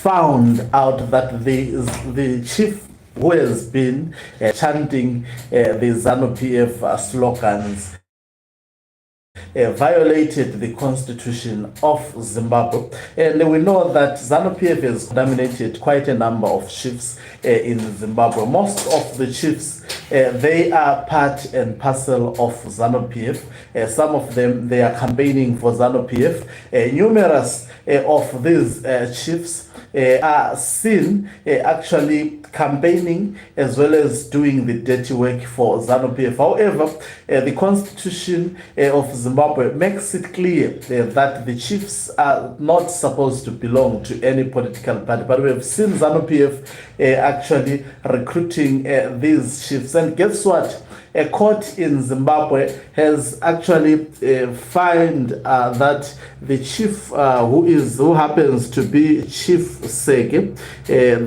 found out that the chief who has been chanting the ZANU PF slogans violated the constitution of Zimbabwe. And we know that ZANU PF has dominated quite a number of chiefs in Zimbabwe. Most of the chiefs, they are part and parcel of ZANU PF. Some of them, they are campaigning for ZANU PF. Numerous of these chiefs are seen actually campaigning as well as doing the dirty work for ZANU PF. However, the constitution of Zimbabwe makes it clear that the chiefs are not supposed to belong to any political party. But we have seen ZANU PF actually recruiting these chiefs. And guess what? A court in Zimbabwe has actually found that the chief who happens to be Chief Seke,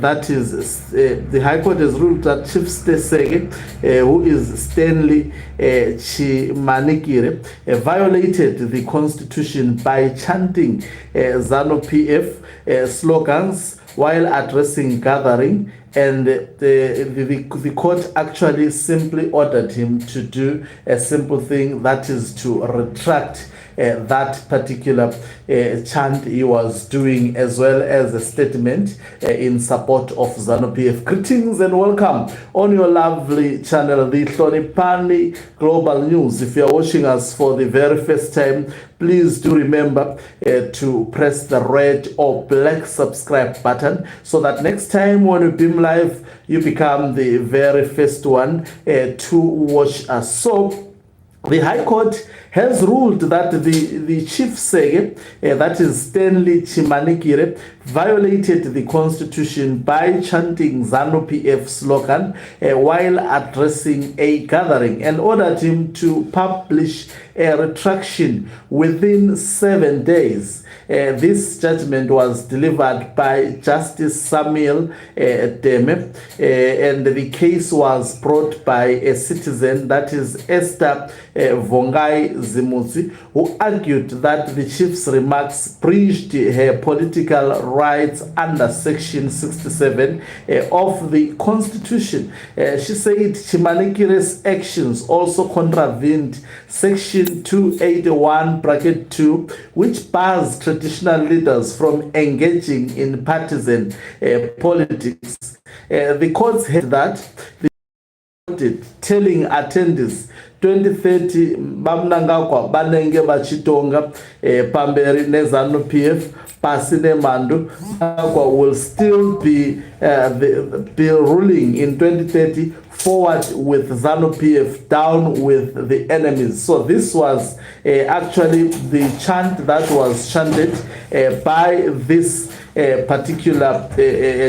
that is the High Court has ruled that Chief Seke, who is Stanley Chimanikire, violated the constitution by chanting ZANU PF slogans while addressing gathering, and the court actually simply ordered him to do a simple thing, that is to retract that particular chant he was doing, as well as a statement in support of ZANU PF. Greetings and welcome on your lovely channel, the Hlonipani Global News. If you are watching us for the very first time, please do remember to press the red or black subscribe button so that next time when we beam live, you become the very first one to watch us. So the High Court has ruled that the Chief Seke, that is Stanley Chimanikire, violated the constitution by chanting ZANU PF slogan while addressing a gathering, and ordered him to publish a retraction within 7 days. This judgment was delivered by Justice Samuel Deme, and the case was brought by a citizen, that is Esther Vongai Zimutsi, who argued that the chief's remarks breached her political rights under Section 67 of the Constitution. She said Chimanikire's actions also contravened Section 281(2), which bars traditional leaders from engaging in partisan politics. The courts held that telling attendees 2030 bamnangagwa banenge bachitonga pamberi neZANU PF pasine mandu will still be ruling in 2030, forward with ZANU PF, down with the enemies. So this was actually the chant that was chanted by this particular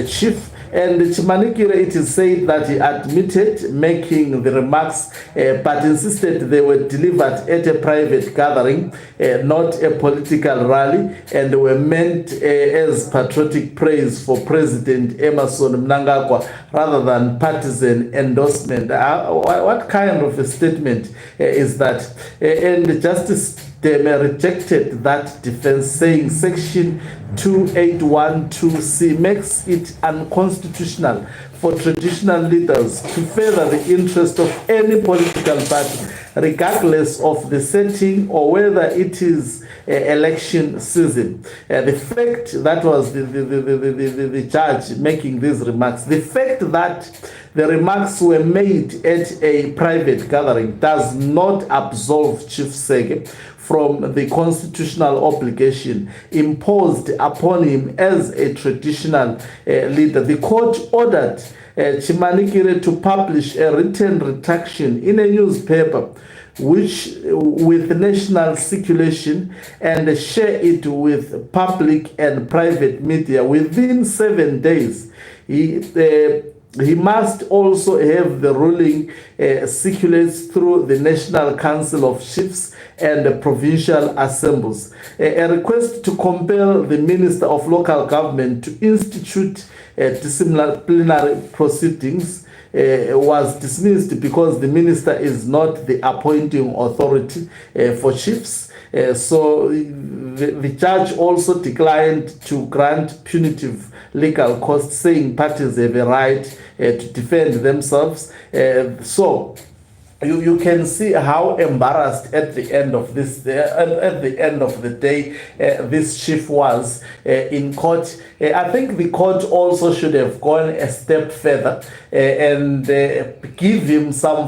chief. And Chimanikire, it is said that he admitted making the remarks, but insisted they were delivered at a private gathering, not a political rally, and were meant as patriotic praise for President Emerson Mnangagwa rather than partisan endorsement. What kind of a statement is that? And Justice Deme rejected that defense, saying Section 2812C makes it unconstitutional for traditional leaders to further the interest of any political party, regardless of the setting or whether it is election season. The fact that was the judge making these remarks, the fact that the remarks were made at a private gathering does not absolve Chief Seke from the constitutional obligation imposed upon him as a traditional leader. The court ordered Chimanikire to publish a written retraction in a newspaper with national circulation and share it with public and private media within 7 days. he must also have the ruling circulates through the National Council of Chiefs and the provincial assemblies. A request to compel the Minister of Local Government to institute disciplinary proceedings was dismissed because the minister is not the appointing authority for chiefs. So the judge also declined to grant punitive legal costs, saying parties have a right to defend themselves. So you can see how embarrassed at the end of this at the end of the day this chief was in court. I think the court also should have gone a step further and give him some